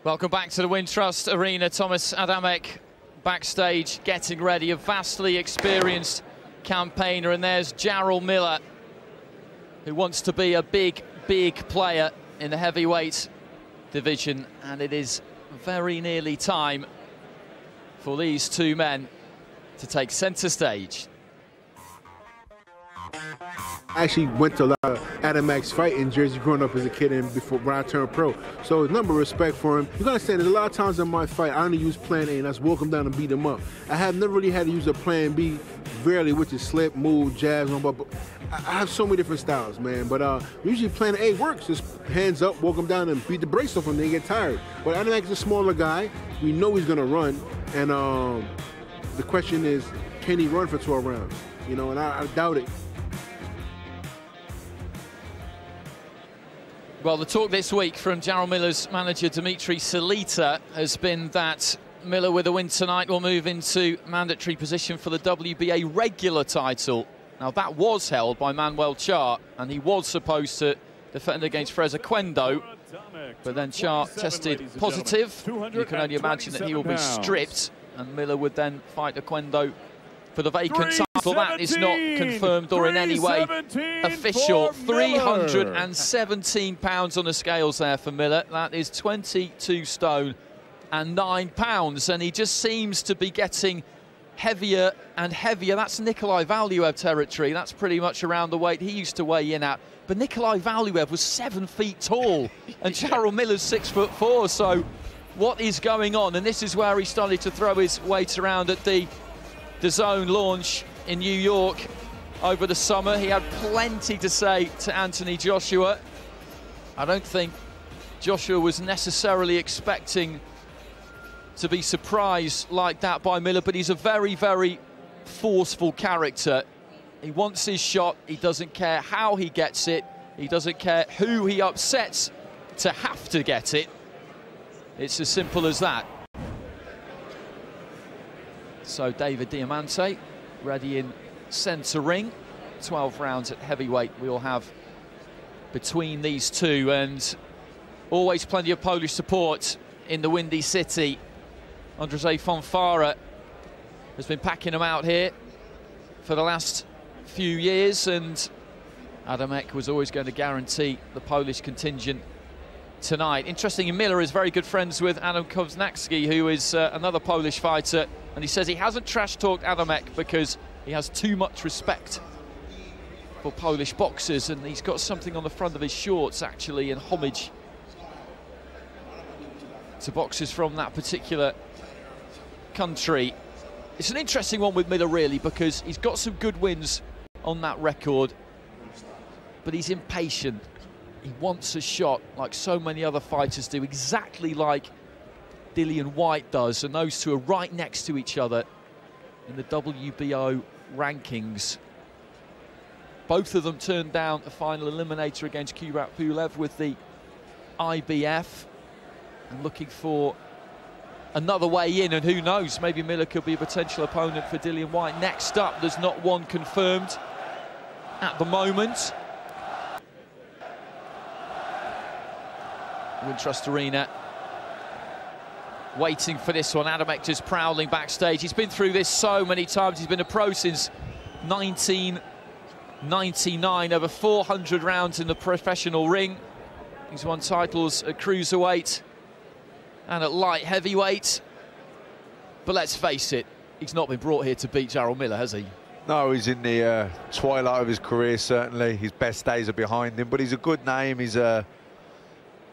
Welcome back to the Wintrust Arena. Tomasz, Adamek backstage getting ready, a vastly experienced campaigner, and there's Jarrell Miller, who wants to be a big player in the heavyweight division, and it is very nearly time for these two men to take centre stage. I actually went to a lot of Adamek's fight in Jersey growing up as a kid and before when I turned pro. So a number of respect for him. You gotta understand, there's a lot of times in my fight I only use plan A, and that's walk him down and beat him up. I have never really had to use a plan B, rarely, which is slip, move, jabs, but I have so many different styles, man. But usually plan A works. Just hands up, walk him down and beat the brakes off him, then get tired. But Adamek's a smaller guy. We know he's gonna run, and the question is, can he run for 12 rounds? You know, and I doubt it. Well, the talk this week from Jarrell Miller's manager, Dimitri Salita, has been that Miller, with a win tonight, will move into mandatory position for the WBA regular title. Now, that was held by Manuel Char, and he was supposed to defend against Fraser Quendo, but then Char tested positive. You can only imagine that he will be stripped, and Miller would then fight Quendo for the vacant title. That is not confirmed or in any way official. 317 pounds on the scales there for Miller. That is 22 stone and 9 pounds, and he just seems to be getting heavier and heavier. That's Nikolai Valuev territory. That's pretty much around the weight he used to weigh in at. But Nikolai Valuev was 7 feet tall, and Jarrell Miller's 6'4". So what is going on? And this is where he started to throw his weight around at the DAZN launch in New York over the summer. He had plenty to say to Anthony Joshua. I don't think Joshua was necessarily expecting to be surprised like that by Miller, but he's a very forceful character. He wants his shot. He doesn't care how he gets it. He doesn't care who he upsets to have to get it. It's as simple as that. So David Diamante ready in centre ring. 12 rounds at heavyweight we'll have between these two, and always plenty of Polish support in the Windy City. Andrzej Fonfara has been packing them out here for the last few years, and Adamek was always going to guarantee the Polish contingent tonight. Interesting, Miller is very good friends with Adam Kownacki, who is another Polish fighter, and he says he hasn't trash-talked Adamek because he has too much respect for Polish boxers, and he's got something on the front of his shorts, actually, in homage to boxers from that particular country. It's an interesting one with Miller, really, because he's got some good wins on that record, but he's impatient. He wants a shot like so many other fighters do, exactly like Dillian Whyte does, and those two are right next to each other in the WBO rankings. Both of them turned down a final eliminator against Kubrat Pulev with the IBF, and looking for another way in, and who knows, maybe Miller could be a potential opponent for Dillian Whyte. Next up, there's not one confirmed at the moment. Wintrust Arena waiting for this one. Adamek just prowling backstage. He's been through this so many times. He's been a pro since 1999, over 400 rounds in the professional ring. He's won titles at cruiserweight and at light heavyweight. But let's face it, he's not been brought here to beat Jarrell Miller, has he? No, he's in the twilight of his career, certainly. His best days are behind him, but he's a good name. He's a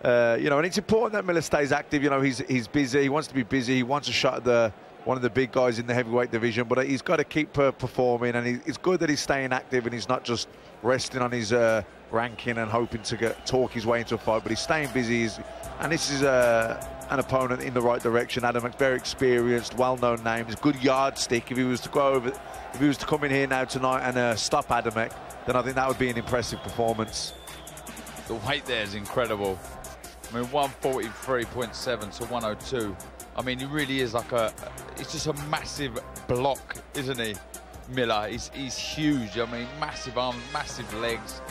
you know, and it's important that Miller stays active. You know, he's busy. He wants to be busy. He wants a shot at one of the big guys in the heavyweight division, but he's got to keep performing. And it's good that he's staying active and he's not just resting on his ranking and hoping to talk his way into a fight. But he's staying busy. And this is an opponent in the right direction. Adamek, very experienced, well-known name. He's a good yardstick. If he was to come in here now tonight and stop Adamek, then I think that would be an impressive performance. The weight there is incredible. I mean, 143.7 to 102. I mean, he really is like it's just a massive block, isn't he, Miller? He's huge. I mean, massive arms, massive legs.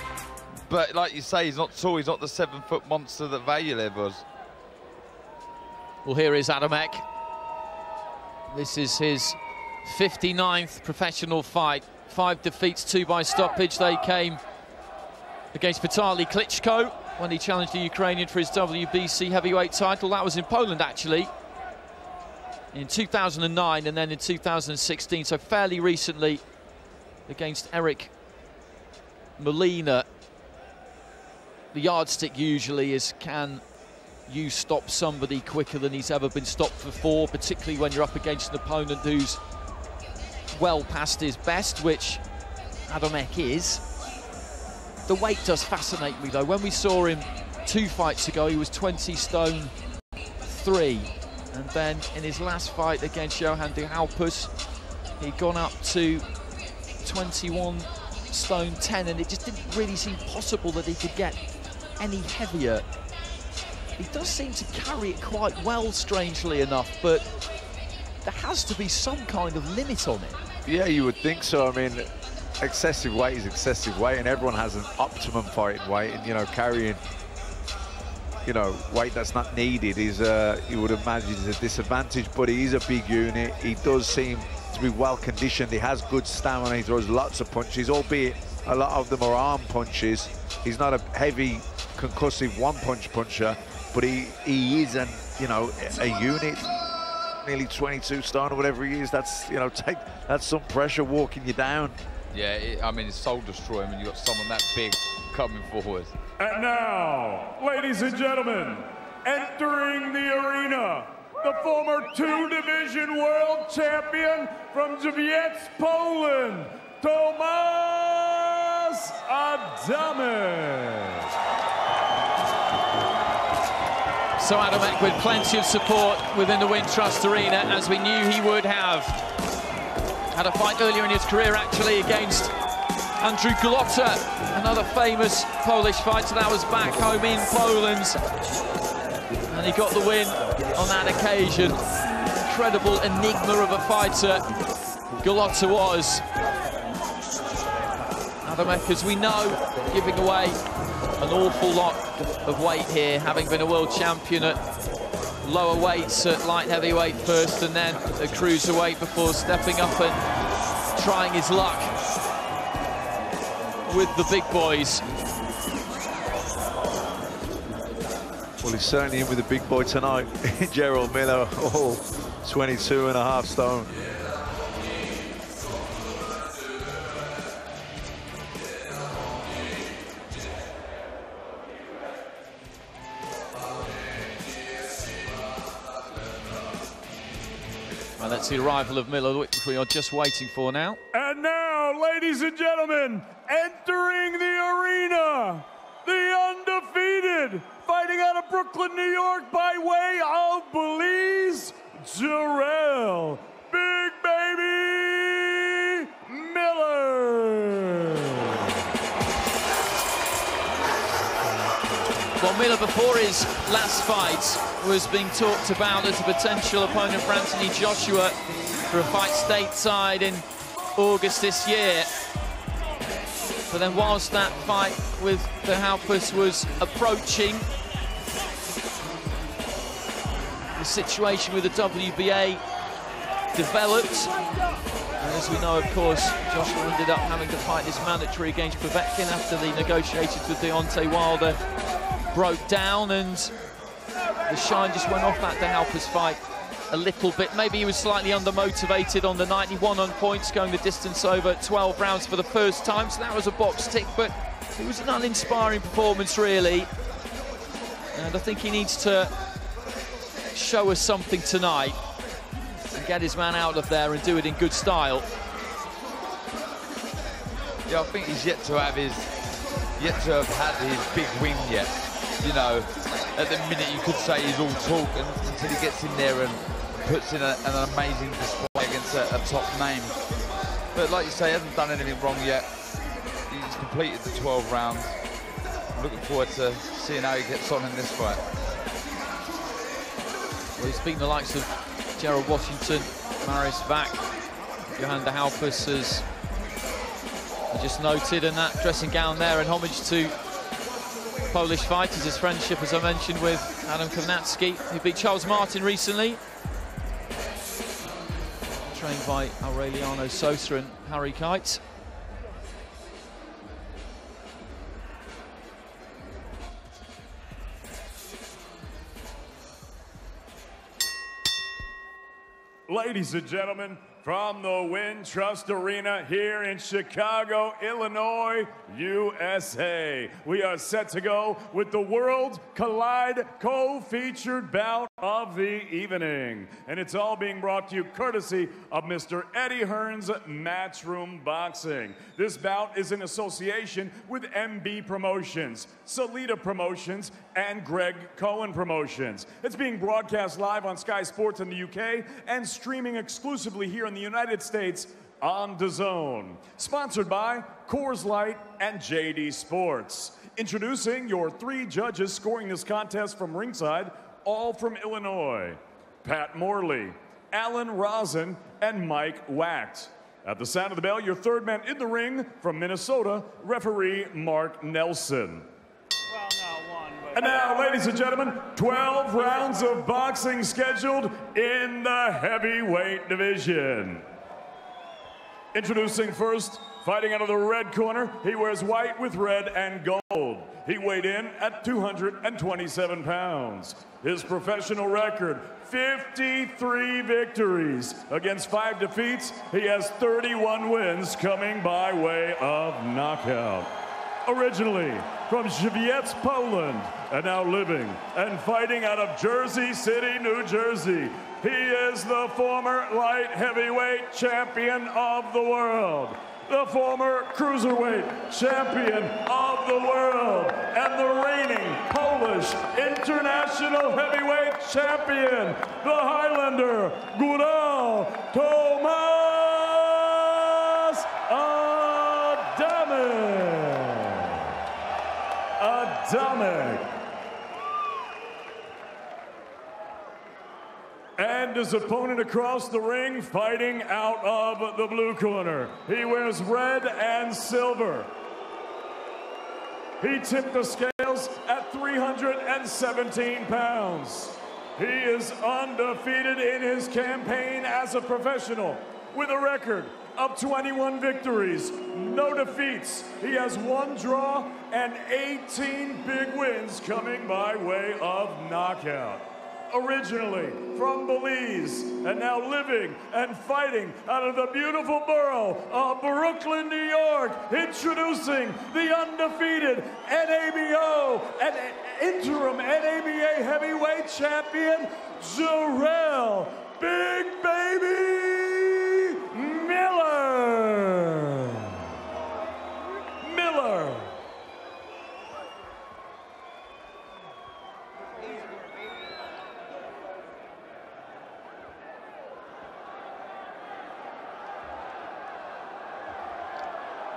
But like you say, he's not tall. He's not the 7-foot monster that Valuev was. Well, here is Adamek. This is his 59th professional fight. 5 defeats, 2 by stoppage. They came against Vitaly Klitschko when he challenged the Ukrainian for his WBC heavyweight title. That was in Poland, actually, in 2009, and then in 2016, so fairly recently, against Eric Molina. The yardstick usually is, can you stop somebody quicker than he's ever been stopped before, particularly when you're up against an opponent who's well past his best, which Adamek is. The weight does fascinate me, though. When we saw him 2 fights ago, he was 20 stone 3, and then in his last fight against Johan de Halpus, he'd gone up to 21 stone 10, and it just didn't really seem possible that he could get any heavier. He does seem to carry it quite well, strangely enough, but there has to be some kind of limit on it. Yeah, you would think so. I mean, excessive weight is excessive weight, and everyone has an optimum fighting weight, and, you know, carrying, you know, weight that's not needed is, you would imagine, is a disadvantage, but he is a big unit. He does seem to be well conditioned. He has good stamina. He throws lots of punches, albeit a lot of them are arm punches. He's not a heavy, concussive one-punch puncher, but he is an, you know, a unit. Nearly 22 stone or whatever he is. That's, you know, that's some pressure walking you down. Yeah, I mean, it's soul destroying when you've got someone that big coming forward. And now, ladies and gentlemen, entering the arena, the former 2-division world champion from Żywiec, Poland, Tomasz Adamek. So Adamek with plenty of support within the Wintrust Arena, as we knew he would have. Had a fight earlier in his career, actually, against Andrew Glotta, another famous Polish fighter. That was back home in Poland, and he got the win on that occasion. Incredible enigma of a fighter Glotta was. Adamek, as we know, giving away an awful lot of weight here, having been a world champion at lower weights, at light heavyweight first and then at cruiserweight, before stepping up and trying his luck with the big boys. Well, he's certainly in with the big boy tonight. Jarrell Miller, 22.5 stone. Well, that's the arrival of Miller, which we are just waiting for now. And now, ladies and gentlemen, entering the arena, the undefeated, fighting out of Brooklyn, New York, by way of Belize, Jarrell, Big Baby Miller. Well, Miller, before his last fight, was being talked about as a potential opponent for Anthony Joshua for a fight stateside in August this year. But then whilst that fight with de Halpus was approaching, the situation with the WBA developed. And as we know, of course, Joshua ended up having to fight this mandatory against Povetkin after the negotiations with Deontay Wilder broke down, and the shine just went off that de Halpus fight a little bit. Maybe he was slightly undermotivated on the night. He won on points, going the distance over 12 rounds for the first time, so that was a box tick, but it was an uninspiring performance, really. And I think he needs to show us something tonight and get his man out of there and do it in good style. Yeah, I think he's yet to have had his big win yet. You know, at the minute you could say he's all talk until he gets in there and puts in an amazing display against a top name. But like you say, he hasn't done anything wrong yet. He's completed the 12 rounds. I'm looking forward to seeing how he gets on in this fight. Well, he's beaten the likes of Gerald Washington, Marius Vac, Johan de Halpus, as you just noted, and that dressing gown there in homage to Polish fight is his friendship, as I mentioned, with Adam Kownacki, who beat Charles Martin recently. Trained by Aureliano Sosa and Harry Kite. Ladies and gentlemen, from the Wintrust Arena here in Chicago, Illinois, USA, we are set to go with the World Collide co-featured bout of the evening. And it's all being brought to you courtesy of Mr. Eddie Hearn's Matchroom Boxing. This bout is in association with MB Promotions, Salida Promotions, and Greg Cohen Promotions. It's being broadcast live on Sky Sports in the UK and streaming exclusively here in the United States on DAZN. Sponsored by Coors Light and JD Sports. Introducing your 3 judges scoring this contest from ringside, all from Illinois: Pat Morley, Alan Rosen, and Mike Wacht. At the sound of the bell, your 3rd man in the ring from Minnesota, referee Mark Nelson. And now, ladies and gentlemen, 12 rounds of boxing scheduled in the heavyweight division. Introducing first, fighting out of the red corner, he wears white with red and gold. He weighed in at 227 pounds. His professional record, 53 victories. Against 5 defeats, he has 31 wins coming by way of knockout. Originally from Żywiec, Poland, and now living and fighting out of Jersey City, New Jersey, he is the former light heavyweight champion of the world, the former cruiserweight champion of the world, and the reigning Polish international heavyweight champion, the Highlander, Jarrell Tomasz Adamek. And his opponent across the ring, fighting out of the blue corner. He wears red and silver. He tipped the scales at 317 pounds. He is undefeated in his campaign as a professional with a record of 21 victories, no defeats. He has 1 draw and 18 big wins coming by way of knockout. Originally from Belize and now living and fighting out of the beautiful borough of Brooklyn, New York, introducing the undefeated NABO and interim NABA heavyweight champion, Jarrell Big Baby Miller.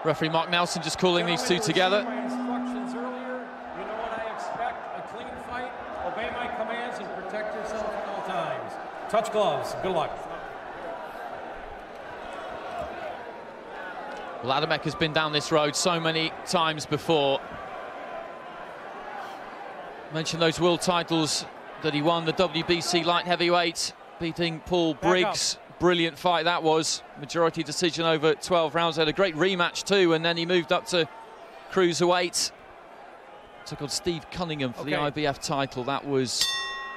Referee Mark Nelson just calling these 2 together. My instructions earlier. You know what I expect? A clean fight. Obey my commands and protect yourself at all times. Touch gloves. Good luck. Well, Adamek has been down this road so many times before. Mentioned those world titles that he won, the WBC light heavyweight, beating Paul Briggs. Brilliant fight that was. Majority decision over 12 rounds. Had a great rematch too, and then he moved up to cruiserweight. Took on Steve Cunningham for the IBF title. That was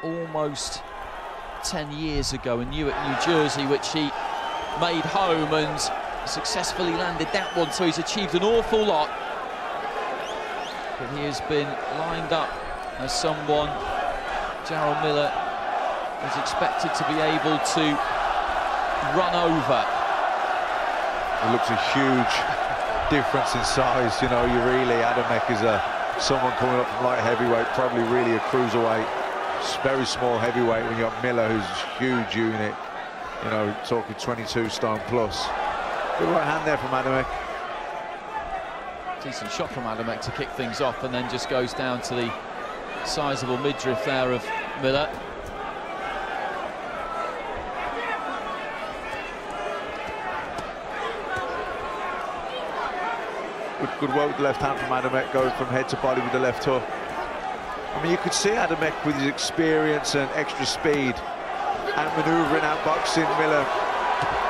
almost 10 years ago in Newark, New Jersey, which he made home and successfully landed that one. So he's achieved an awful lot. But he has been lined up as someone Jarrell Miller is expected to be able to run over. It looks a huge difference in size. You know, you really, Adamek is someone coming up from light heavyweight, probably really a cruiserweight, very small heavyweight when you got Miller, who's a huge unit, you know, talking 22 stone plus. Good right hand there from Adamek. Decent shot from Adamek to kick things off, and then just goes down to the sizable midriff there of Miller. Good work with the left hand from Adamek, going from head to body with the left hook. I mean, you could see Adamek with his experience and extra speed and manoeuvring out boxing Miller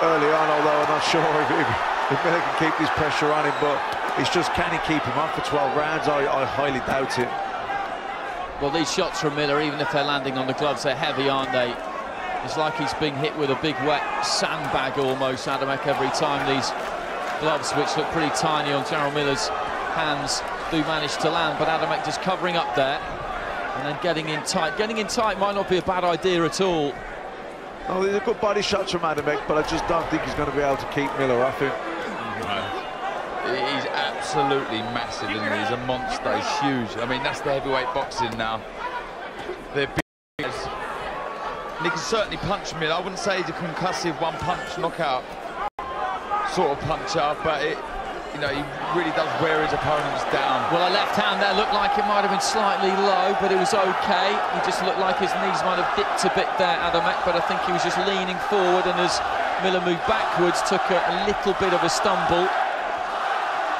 early on, although I'm not sure if Miller can keep this pressure on him, but it's just, can he keep him off for 12 rounds? I highly doubt it. Well, these shots from Miller, even if they're landing on the gloves, they're heavy, aren't they? It's like he's being hit with a big wet sandbag almost, Adamek, every time these gloves, which look pretty tiny on Jarrell Miller's hands, do manage to land. But Adamek just covering up there and then getting in tight. Getting in tight might not be a bad idea at all. Oh, these are good body shots from Adamek, but I just don't think he's going to be able to keep Miller off him. He's absolutely massive, isn't he? He's a monster, he's huge. I mean, that's the heavyweight boxing now. They're big guys. And he can certainly punch Miller. I wouldn't say he's a concussive one-punch knockout sort of puncher, but you know, he really does wear his opponents down. Well, a left hand there looked like it might have been slightly low, but it was okay. He just looked like his knees might have dipped a bit there, Adamek, but I think he was just leaning forward, and as Miller moved backwards, took a little bit of a stumble.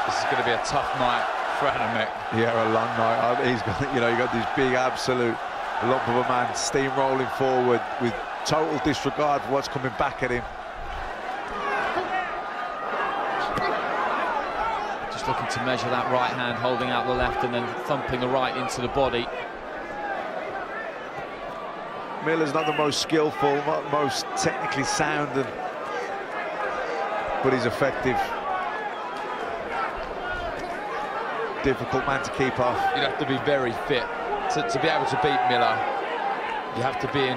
This is going to be a tough night for Adamek. Yeah, a long night. He's got, you know, you got this big absolute lump of a man steamrolling forward with total disregard for what's coming back at him. Just looking to measure that right hand, holding out the left and then thumping the right into the body. Miller's not the most skillful, not most technically sound, but he's effective. Difficult man to keep off. You'd have to be very fit to be able to beat Miller. You have to be in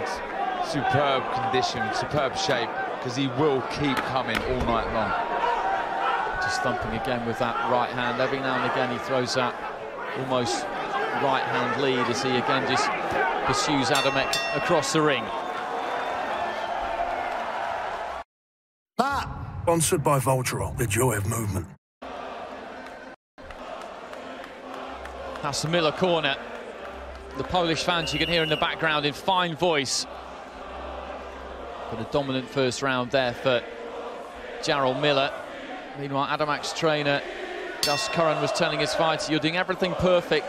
superb condition, superb shape, because he will keep coming all night long. Just thumping again with that right hand. Every now and again he throws that almost right hand lead as he again just pursues Adamek across the ring. Sponsored by Voltarol, the joy of movement. That's the Miller corner. The Polish fans you can hear in the background in fine voice. But a dominant first round there for Jarrell Miller. Meanwhile, Adamek's trainer, Gus Curran, was telling his fighter, you're doing everything perfect.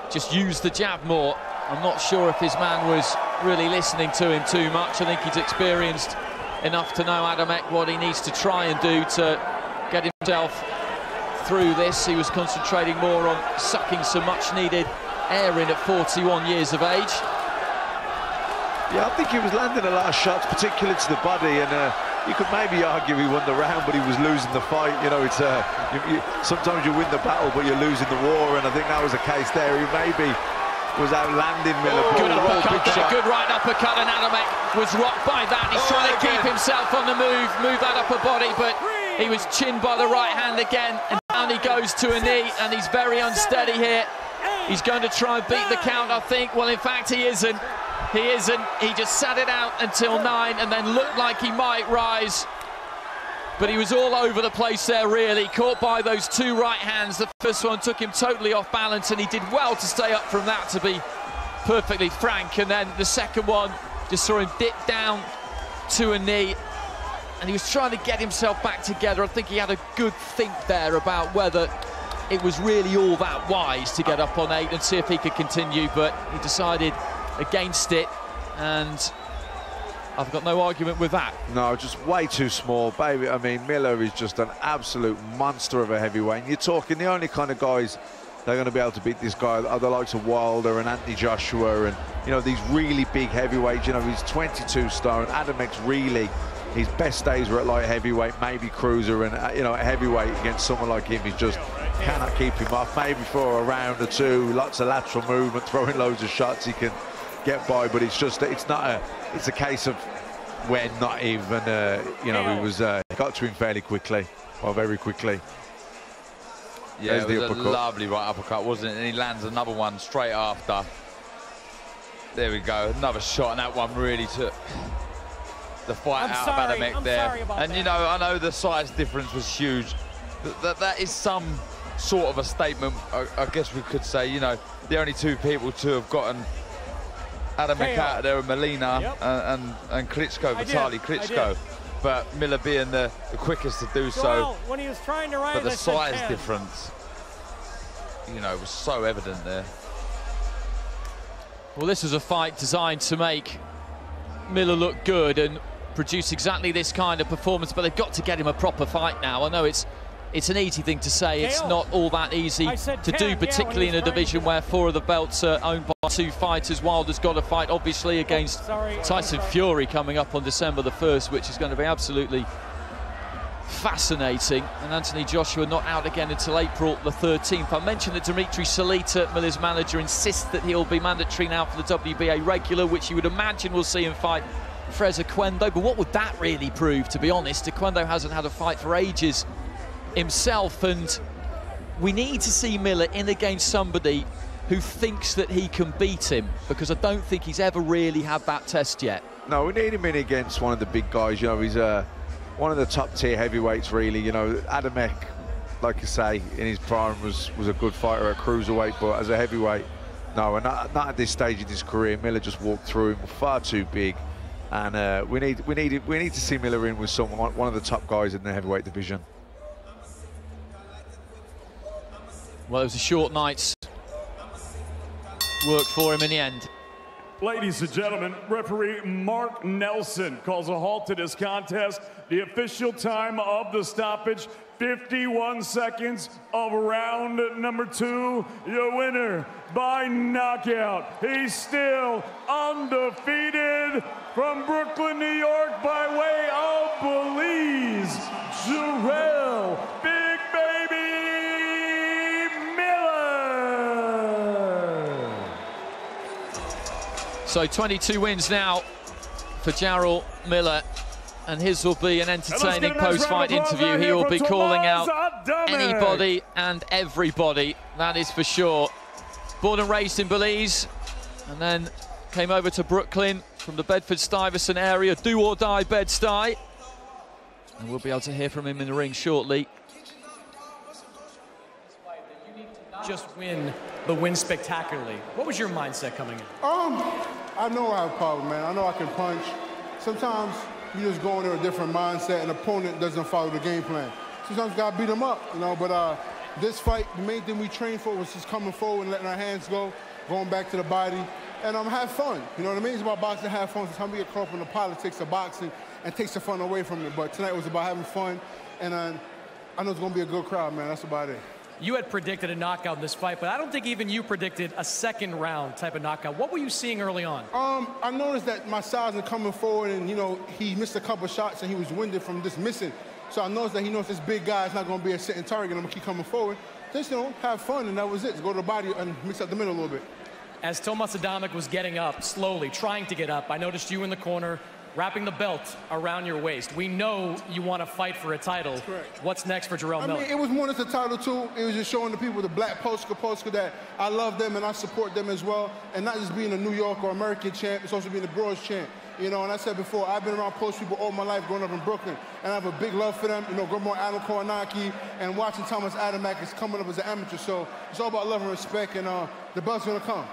Just use the jab more. I'm not sure if his man was really listening to him too much. I think he's experienced enough to know, Adamek, what he needs to try and do to get himself through this. He was concentrating more on sucking some much-needed air in at 41 years of age. Yeah, I think he was landing a lot of shots, particularly to the body, and you could maybe argue he won the round, but he was losing the fight. You know, it's sometimes you win the battle, but you're losing the war, and I think that was the case there. He maybe was outlanding Miller. Good uppercut there, good right uppercut, and Adamek was rocked by that. He's trying to keep himself on the move that upper body, but he was chinned by the right hand again, and down he goes to a knee, and he's very unsteady here. He's going to try and beat the count, I think. Well, in fact, he isn't. He isn't. He just sat it out until 9 and then looked like he might rise. But he was all over the place there, really. Caught by those two right hands. The first one took him totally off balance, and he did well to stay up from that, to be perfectly frank. And then the second one just saw him dip down to a knee, and he was trying to get himself back together. I think he had a good think there about whether it was really all that wise to get up on 8 and see if he could continue, but he decided against it, and I've got no argument with that. No, just way too small, baby. I mean, Miller is just an absolute monster of a heavyweight. And you're talking the only kind of guys that are going to be able to beat this guy are the likes of Wilder and Anthony Joshua, and, you know, these really big heavyweights. You know, he's 22 stone. Adamek's really, his best days were at light heavyweight, maybe cruiser, and, you know, at heavyweight against someone like him, he's just cannot keep him off. Maybe for a round or two, lots of lateral movement, throwing loads of shots, he can get by, but it's just, it's a case of when not even, you know, he was got to him fairly quickly, or very quickly. Yeah, it was a lovely right uppercut, wasn't it? And he lands another one straight after. There we go, another shot, and that one really took the fight out of Adamek there. And you know, I know the size difference was huge. That is some sort of a statement, I guess we could say. You know, the only two people to have gotten Adamek out of there are Molina and Klitschko, Vitaly Klitschko. But Miller being the quickest to do so. When he was trying to ride, but the size difference, you know, was so evident there. Well, this was a fight designed to make Miller look good and produce exactly this kind of performance, but they've got to get him a proper fight now. I know it's an easy thing to say. It's not all that easy to do, particularly in a division where 4 of the belts are owned by 2 fighters. Wilder's got a fight, obviously, against Tyson Fury coming up on December the 1st, which is going to be absolutely fascinating. And Anthony Joshua not out again until April the 13th. I mentioned that Dimitri Salita, Miller's manager, insists that he'll be mandatory now for the WBA regular, which you would imagine we'll see him fight Frez Oquendo. But what would that really prove, to be honest? Oquendo hasn't had a fight for ages himself, and we need to see Miller in against somebody who thinks that he can beat him, because I don't think he's ever really had that test yet. No, we need him in against one of the big guys. You know, he's one of the top-tier heavyweights, really. You know, Adamek, like you say, in his prime was a good fighter at cruiserweight, but as a heavyweight, no, and not at this stage of his career. Miller just walked through him, far too big, and we need to see Miller in with one of the top guys in the heavyweight division. Well, it was a short night's work for him in the end. Ladies and gentlemen, referee Mark Nelson calls a halt to this contest. The official time of the stoppage, 51 seconds of round number 2. Your winner by knockout. He's still undefeated from Brooklyn, New York, by way of Belize, Jarrell Big Baby Miller. So 22 wins now for Jarrell Miller, and his will be an entertaining post-fight interview. He will be calling out anybody and everybody, that is for sure. Born and raised in Belize, and then came over to Brooklyn from the Bedford-Stuyvesant area, do-or-die Bed-Stuy. And we'll be able to hear from him in the ring shortly. Just win the win spectacularly. What was your mindset coming in? I know I have a problem, man. I know I can punch. Sometimes you just go into a different mindset, and opponent doesn't follow the game plan. Sometimes you gotta beat them up, you know, but this fight, the main thing we trained for was just coming forward and letting our hands go, going back to the body, and have fun. You know what I mean? It's about boxing, have fun. Sometimes we get caught up in the politics of boxing and takes the fun away from it, but tonight was about having fun, and I know it's gonna be a good crowd, man. That's about it. You had predicted a knockout in this fight, but I don't think even you predicted a second round type of knockout. What were you seeing early on? I noticed that my size is coming forward, and, you know, he missed a couple shots and he was winded from just missing. So I noticed that he knows this big guy is not going to be a sitting target. I'm going to keep coming forward. Just, you know, have fun, and that was it. Just go to the body and mix up the middle a little bit. As Tomasz Adamek was getting up, slowly, trying to get up, I noticed you in the corner, wrapping the belt around your waist. We know you want to fight for a title. Correct. What's next for Jarrell Miller? I mean, it was more than a title, too. It was just showing the people the black Polska that I love them and I support them as well. And not just being a New York or American champ, it's also being a Bronx champ. You know, and I said before, I've been around Polish people all my life growing up in Brooklyn, and I have a big love for them. You know, growing up Adam Koronaki and watching Tomasz Adamek is coming up as an amateur. So it's all about love and respect, and the belt's going to come.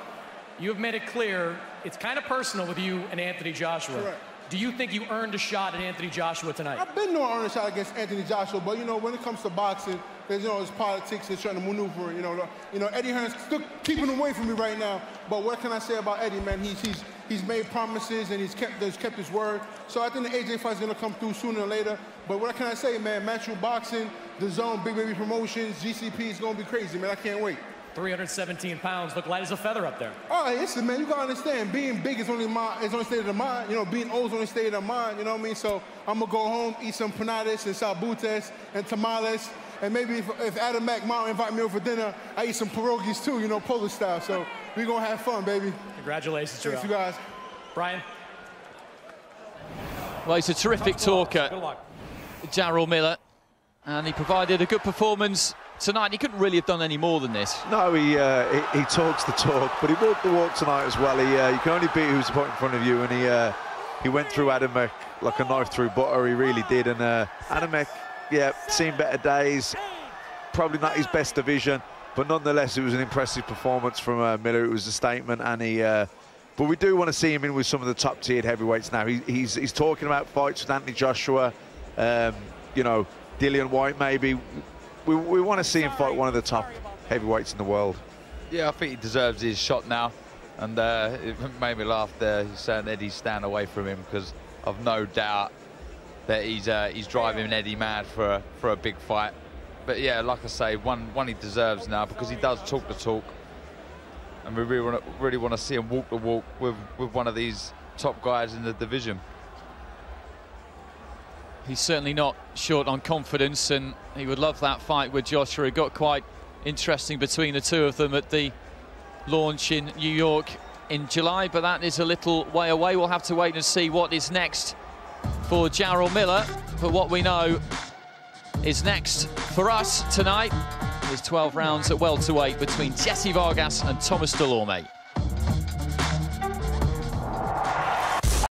You have made it clear it's kind of personal with you and Anthony Joshua. Correct. Do you think you earned a shot at Anthony Joshua tonight? I've been known to earn a shot against Anthony Joshua, but, you know, when it comes to boxing, there's, you know, there's politics and trying to maneuver. You know, Eddie Hearn's still keeping away from me right now. But what can I say about Eddie, man? He's made promises and he's kept his word. So I think the AJ fight's gonna come through sooner or later. But what can I say, man? Matchroom Boxing, The Zone, Big Baby Promotions, GCP is gonna be crazy, man. I can't wait. 317 pounds, look light as a feather up there. All right, listen, man, you gotta understand, being big is only state of the mind. You know, being old is only state of the mind, you know what I mean? So I'm gonna go home, eat some panadas and salbutes and tamales, and maybe if Adamek might invite me over for dinner, I eat some pierogies too, you know, Polish style. So we gonna have fun, baby. Congratulations, Jarrell. Thanks, you guys. Brian? Well, he's a terrific talker, Jarrell Miller, and he provided a good performance tonight. He couldn't really have done any more than this. No, he talks the talk, but he walked the walk tonight as well. You can only beat who's put in front of you, and he went through Adamek like a knife through butter. He really did. And Adamek, yeah, seen better days. Probably not his best division, but nonetheless, it was an impressive performance from Miller. It was a statement, and but we do want to see him in with some of the top-tiered heavyweights now. He's talking about fights with Anthony Joshua, you know, Dillian White maybe. We want to see him fight one of the top heavyweights in the world. Yeah, I think he deserves his shot now. And it made me laugh there. He's saying Eddie's stand away from him, because I've no doubt that he's driving Eddie mad for a big fight. But yeah, like I say, one he deserves now, because he does talk the talk, and we really want to see him walk the walk with one of these top guys in the division. He's certainly not short on confidence, and he would love that fight with Joshua. It got quite interesting between the two of them at the launch in New York in July, but that is a little way away. We'll have to wait and see what is next for Jarrell Miller. But what we know is next for us tonight is 12 rounds at welterweight between Jesse Vargas and Tomasz Delorme.